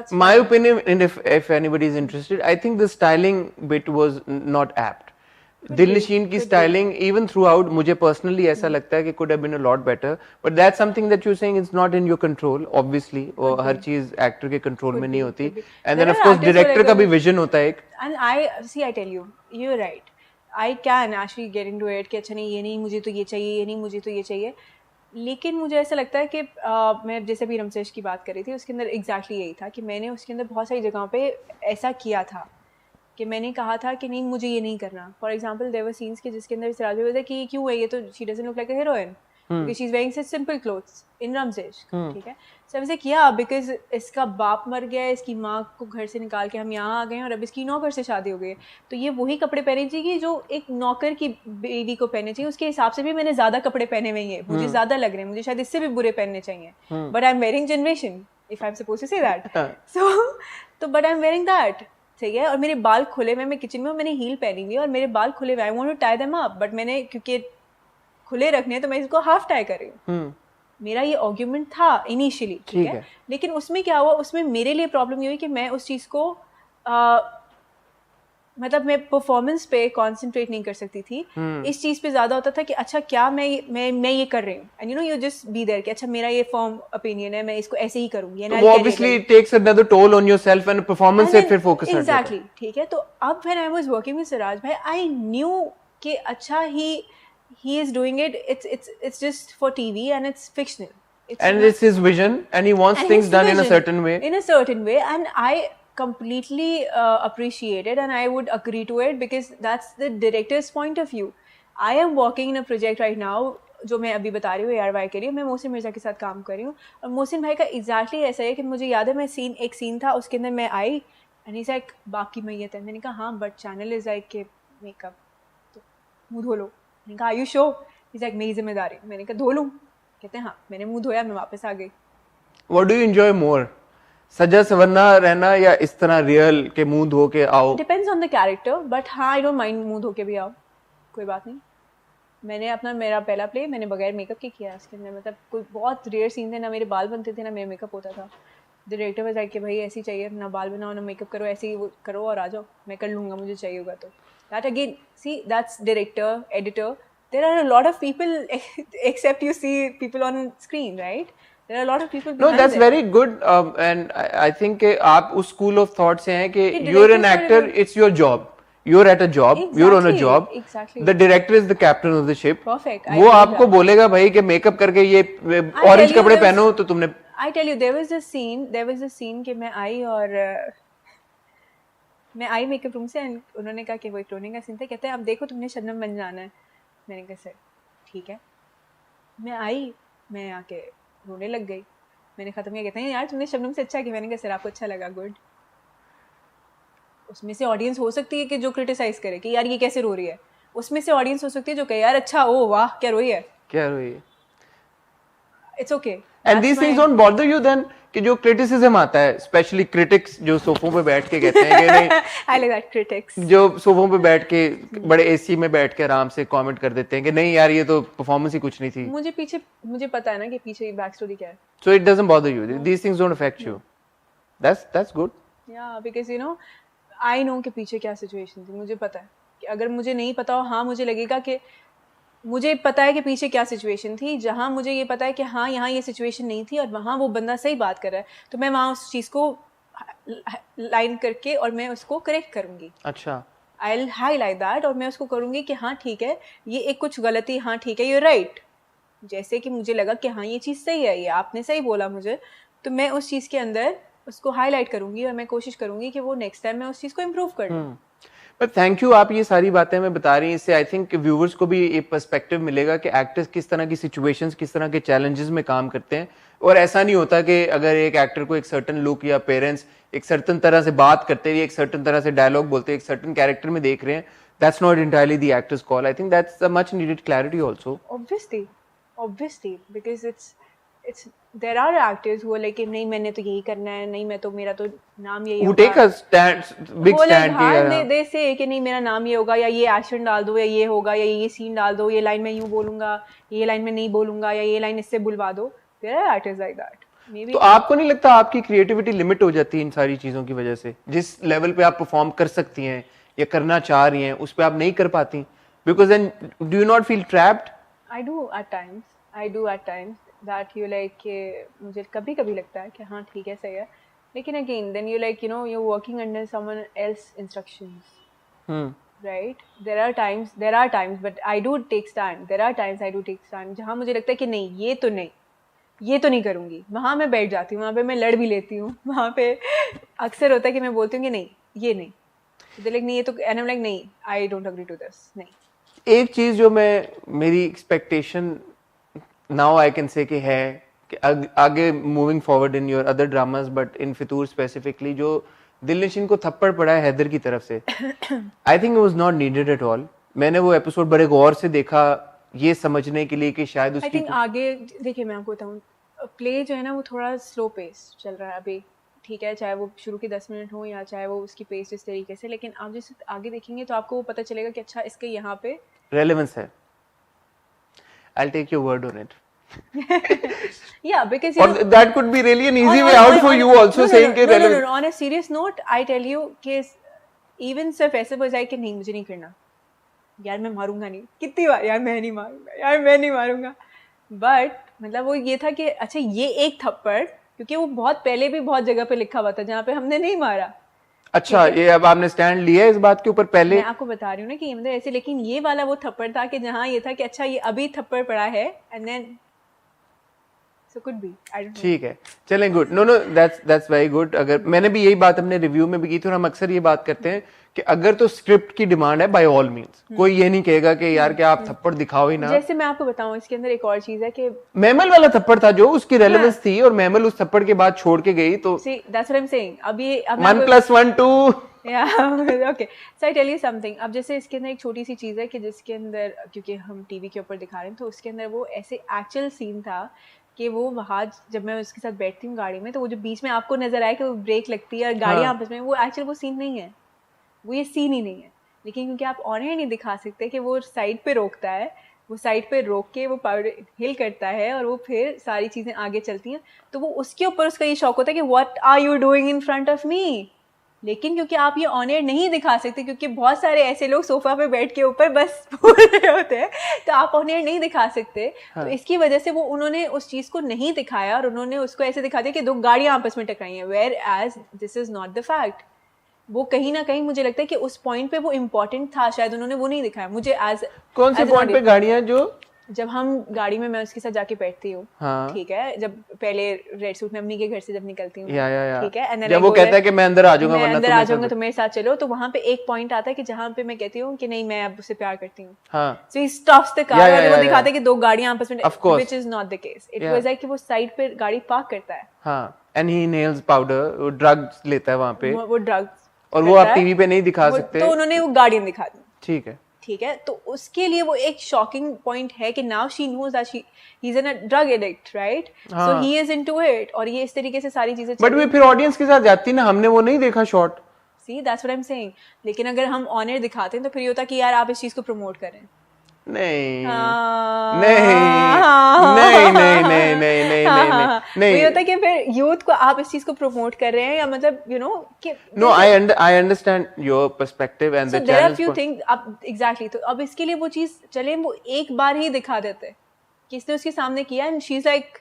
that's my opinion, and if anybody is interested, I think the styling bit was not apt. दिलनशीन की styling even throughout मुझे personally ऐसा लगता है कि could have been a lot better, but that's something that you're saying is not in your control obviously, और हर चीज actor के control में नहीं होती, and then of course director का भी vision होता है एक. And I tell you, you're right. I can actually get into it कि अच्छा नहीं ये नहीं मुझे तो ये चाहिए, ये नहीं मुझे तो ये चाहिए, लेकिन मुझे ऐसा लगता है कि मैं जैसे भी रमसेश की बात कर रही थी उसके अंदर exactly यही था कि मैंने उसके अंदर बहुत सारी जगहों पे ऐसा किया था कि मैंने कहा था कि नहीं मुझे ये नहीं करना. For example there were scenes के जिसके अंदर सिराज होता है कि क्यों है ये तो she doesn't look like a heroine because she is wearing such simple clothes in रमसेश. ठीक है, सब ऐसे किया बिकॉज इसका बाप मर गया है, इसकी माँ को घर से निकाल के हम यहाँ आ गए हैं और अब इसकी नौकर से शादी हो गई है, तो ये वही कपड़े पहने चाहिए जो एक नौकर की बेबी को पहने चाहिए. उसके हिसाब से भी मैंने ज्यादा कपड़े पहने हुए हैं, मुझे ज्यादा लग रहे हैं, मुझे शायद इससे भी बुरे पहनने चाहिए, but I am wearing generation if I am suppose to say that. So तो but I am wearing that. ठीक है, और मेरे बाल खुले हुए, मैं किचन में मैंने हील पहनी हुई है और मेरे बाल खुले हुए, I want to tie them up, but मैंने क्योंकि खुले रखने हैं तो मैं इसको हाफ टाई कर रही हूँ. मेरा ये आर्ग्यूमेंट था इनिशियली. ठीक है, लेकिन उसमें क्या हुआ, उसमें मेरे लिए प्रॉब्लम ये हुई कि मैं उस चीज़ को मतलब मैं परफॉर्मेंस पे कंसंट्रेट नहीं कर सकती थी. इस चीज़ पे ज़्यादा होता था कि अच्छा क्या मैं ये कर रही हूँ, and you know you just be there कि अच्छा मेरा ये फॉर्म ओपिनियन है, मैं इसको ऐसे ही करूँगी. And obviously it takes another toll on yourself and performance से फिर फोकस करना. एग्जैक्टली. ठीक है, तो अब when I was working with Siraj भाई आई न्यू कि अच्छा he is doing it, it's just for TV and it's fictional, it's his vision and he wants things done in a certain way, and I completely appreciate it and I would agree to it because that's the director's point of view. I am working in a project right now जो मैं अभी बता रही हूँ ARY के लिए, मैं मोहसिन मिर्जा के साथ काम कर रही हूँ और मोहसिन भाई का एग्जैक्टली ऐसा है कि मुझे याद है मैं एक सीन था उसके अंदर मैं आई एंड ही लाइक बाकी मैयत है. मैंने कहा हाँ बट चैनल इज लाइक के मेकअप तो मुँह धो लो. मैंने कहा आयु शो, इज लाइक मेरी जिम्मेदारी. मैंने कहा धो लूँ, कहते हैं हाँ. मैंने मुंह धोया, मैं वापस आ गई. What do you enjoy more? सजा सवरना रहना या इस तरह रियल के मुंह धो के आओ? Depends on the character, but हाँ आई डोंट माइंड मुंह धो के भी आओ, कोई बात नहीं. मैंने मेरा पहला प्ले मैंने बगैर मेकअप के किया. इसके अंदर मतलब कोई बहुत रेयर सीन थे, ना मेरे बाल बनते थे ना मेरा मेकअप होता था. डायरेक्टर वाज लाइक कि भाई ऐसे ही चाहिए, ना बाल बनाओ ना मेकअप करो, ऐसे ही करो और आ जाओ, मैं कर लूँगा, मुझे चाहिए होगा तो. That again see that's director, editor. There are a lot of people except you see people on screen, right? There are a lot of people behind. No, that's very good, and I think आप उस school of thought से हैं कि you're an actor, it's your job. You're at a job, you're on a job. Exactly. The director is the captain of the ship. Perfect. वो आपको बोलेगा भाई कि मेकअप करके ये ऑरेंज कपड़े पहनो तो तुमने. I tell you, there was a scene कि मैं आई और मैं आई मेकअप रूम से एंड उन्होंने कहा कि वो एक रोने का सीन था. कहते हैं अब देखो तुमने शबनम बन जाना है. मैंने कहा सर ठीक है. मैं आई, मैं आके रोने लग गई. मैंने ख़त्म किया. कहते हैं यार तुमने शबनम से अच्छा किया. मैंने कहा सर आपको अच्छा लगा, गुड. उसमें से ऑडियंस हो सकती है कि जो क्रिटिसाइज करे कि यार ये कैसे रो रही है. उसमें से ऑडियंस हो सकती है जो कहे यार अच्छा ओ वाह क्या रोई है. It's okay. And these things don't bother you then कि जो क्रिटिसिज्म आता है, स्पेशली क्रिटिक्स जो सोफों पे बैठ के कहते हैं कि नहीं आई लाइक दैट क्रिटिक्स, जो सोफों पे बैठ के बड़े एसी में बैठ के आराम से कमेंट कर देते हैं कि नहीं यार ये तो परफॉर्मेंस ही कुछ नहीं थी. मुझे पता है ना कि पीछे बैक स्टोरी क्या है. So it doesn't bother you, these things don't affect you. That's good. Yeah because you know I know कि पीछे क्या सिचुएशन थी. मुझे पता है कि अगर मुझे नहीं पता हो, हाँ मुझे लगेगा कि मुझे पता है कि पीछे क्या सिचुएशन थी. जहाँ मुझे ये पता है कि हाँ यहाँ ये सिचुएशन नहीं थी और वहाँ वो बंदा सही बात कर रहा है, तो मैं वहाँ उस चीज़ को लाइन करके और मैं उसको करेक्ट करूँगी. अच्छा, आई विल हाईलाइट दैट और मैं उसको करूँगी कि हाँ ठीक है ये एक कुछ गलती, हाँ ठीक है यू राइट. जैसे कि मुझे लगा कि हाँ ये चीज़ सही है, ये आपने सही बोला मुझे, तो मैं उस चीज़ के अंदर उसको हाईलाइट करूँगी और मैं कोशिश करूँगी कि वो नेक्स्ट टाइम मैं उस चीज़ को इम्प्रूव कर लूँ. बट थैंक यू, आप ये सारी बातें मैं बता रही हैं, इससे आई थिंक व्यूवर्स को भी एक पर्सपेक्टिव मिलेगा कि एक्टर्स किस तरह की सिचुएशंस, किस तरह के चैलेंजेस में काम करते हैं. और ऐसा नहीं होता कि अगर एक एक्टर को एक सर्टन लुक या पेरेंट्स एक सर्टन तरह से बात करते हैं, एक सर्टन तरह से डायलॉग बोलते हैं, एक सर्टन कैरेक्टर में देख रहे हैं, that's not entirely the actors call. I think that's a much needed clarity also. Obviously because it's there are actors who are like नहीं मैंने तो यही करना है, नहीं मैं तो मेरा तो नाम यही होगा. Who take a big stand हाँ, they say कि नहीं मेरा नाम ये होगा या ये एक्शन डाल दो या ये होगा या ये सीन डाल दो, ये लाइन मैं यूँ बोलूँगा, ये लाइन में नहीं बोलूँगा या ये लाइन इससे बुलवा दो. There are actors like that. Maybe. तो आपको नहीं लगता आपकी क्रिएटिविटी लिमिट हो जाती है इन सारी चीजों की वजह से? जिस लेवल पे आप परफॉर्म कर सकती हैं या करना चाह रही हैं उस पे आप नहीं कर पाती, because then do you not feel trapped? I do at times. I do at times that you like कि मुझे कभी कभी लगता है कि हाँ ठीक है सही है, लेकिन again then you like you know you're working under someone else instructions, right? There are times but I do take stand. There are times I do take stand जहाँ मुझे लगता है कि नहीं ये तो नहीं करूँगी, वहाँ मैं बैठ जाती हूँ, वहाँ पे मैं लड़ भी लेती हूँ, वहाँ पे अक्सर होता है कि मैं बोलती हूँ कि नहीं ये नहीं, तो लाइक नहीं ये तो, एंड आई एम लाइक नहीं I don't agree to this, नहीं. एक चीज जो मेरी expectation now I can say कि है कि आगे moving forward in your other dramas but in Fitoor specifically, जो दिलनशीन को थप्पड़ पड़ा है हैदर की तरफ से, I think it was not needed at all. मैंने वो एपिसोड बड़े गौर से देखा ये समझने के लिए कि शायद उसकी, आई थिंक आगे देखिए मैं आपको बताऊँ, प्ले जो है ना वो थोड़ा स्लो पेस चल रहा है अभी, ठीक है, चाहे वो शुरू के 10 मिनट हो या चाहे वो उसकी पेस इस तरीके से, लेकिन आप जैसे आगे देखेंगे तो आपको वो पता चलेगा कि अच्छा इसके यहाँ पे रेलेवेंस है. I'll take your word on it. Yeah, because or that could be really an easy way out for you also, saying कि relevant. No, on a serious note, I tell you कि even सिर्फ ऐसे बजाय कि नहीं मुझे नहीं करना, यार मैं मारूंगा नहीं, कितनी बार यार मैं नहीं मारूंगा, बट मतलब वो ये था कि अच्छा ये एक थप्पड़, क्योंकि वो बहुत पहले भी बहुत जगह पे लिखा हुआ था जहाँ पे हमने नहीं मारा. अच्छा, ये अब आपने स्टैंड लिया है इस बात के ऊपर? पहले मैं आपको बता रही हूँ ना कि मतलब ऐसे, लेकिन ये वाला वो थप्पड़ था कि जहाँ ये था कि अच्छा ये अभी थप्पड़ पड़ा है and then so could be, I don't know. ठीक है, चलें, good. No that's very good. अगर मैंने भी यही बात अपने रिव्यू में भी की थी और हम अक्सर ये बात करते हैं कि अगर तो स्क्रिप्ट की डिमांड है बाय ऑल मींस, कोई ये नहीं कहेगा कि यार क्या आप थप्पड़ दिखाओ ही ना. जैसे मैं आपको बताऊं इसके अंदर एक और चीज है कि मेमल वाला थप्पड़ था जो उसकी रेलेवेंस थी और मेमल उस थप्पड़ के बाद छोड़ के गई, तो see that's what I am saying. अब 1 + 1 2 okay, so I tell you something. अब जैसे इसके अंदर एक छोटी सी चीज़ है कि जिसके अंदर, क्योंकि हम टीवी के ऊपर दिखा रहे हैं, तो उसके अंदर वो ऐसे एक्चुअल सीन था कि वो वहाँ जब मैं उसके साथ बैठती हूँ गाड़ी में, तो वो जो बीच में आपको नजर आया कि वो ब्रेक लगती है और गाड़ियाँ आपस में, वो एक्चुअल वो सीन नहीं है, वो ये सीन ही नहीं है. लेकिन क्योंकि आप ऑन एयर नहीं दिखा सकते कि वो साइड पे रोकता है, वो साइड पे रोक के वो पावर हिल करता है और वो फिर सारी चीज़ें आगे चलती हैं, तो वो उसके ऊपर उसका ये शौक होता है कि what are you doing in front of me. लेकिन क्योंकि आप ये ऑन एयर नहीं दिखा सकते, क्योंकि बहुत सारे ऐसे लोग सोफा पे बैठ के ऊपर बस बोल रहे होते हैं, तो आप ऑन एयर नहीं दिखा सकते. हाँ. तो इसकी वजह से वो उन्होंने उस चीज़ को नहीं दिखाया और उन्होंने उसको ऐसे दिखा दिया कि दो गाड़ियाँ आपस में टकराई हैं, whereas this is not the fact. वो कहीं ना कहीं मुझे लगता है कि उस पॉइंट पे वो इम्पोर्टेंट था, शायद उन्होंने वो नहीं दिखाया मुझे. एज कौन से पॉइंट पे गाड़ियाँ? जो जब हम गाड़ी में मैं उसके साथ जाके बैठती हूँ, हाँ. ठीक है, जब पहले रेड सूट में अम्मी के घर से जब निकलती हूँ, ठीक है, जब वो कहता है कि मैं अंदर आ जाऊंगा तो मेरे साथ चलो, तो वहाँ पे एक पॉइंट आता है कि जहाँ पे मैं कहती हूँ कि नहीं मैं अब उससे प्यार करती हूँ, सो ही स्टॉप्स द कार और वो दिखाता है कि दो गाड़ियाँ आपस में, which is not the case. It was like कि वो साइड पे गाड़ी पार्क करता है, हाँ, एंड ही नेल्स पाउडर, वो ड्रग्स लेता है वहाँ पे, वो ड्रग्स, और वो आप टीवी पे नहीं दिखा सकते, तो उन्होंने वो गाड़ियाँ दिखा दी. ठीक है, तो उसके लिए वो एक शॉकिंग पॉइंट है कि now she knows that he is an drug addict, right? So he is into it, और ये इस तरीके से सारी चीजें. बट वे फिर ऑडियंस के साथ जाती ना, हमने वो नहीं देखा shot. C that's what I am saying. लेकिन अगर हम ऑन एयर दिखाते हैं तो फिर ये होता कि यार आप इस चीज को प्रमोट करें. नहीं नहीं होता है कि फिर यूथ को आप इस चीज को प्रमोट कर रहे हैं, या मतलब यू नो कि no, I understand your perspective and the there are few things. अब एग्जैक्टली, तो अब इसके लिए वो चीज चले वो एक बार ही दिखा देते कि इसने उसके सामने किया एंड शी इज लाइक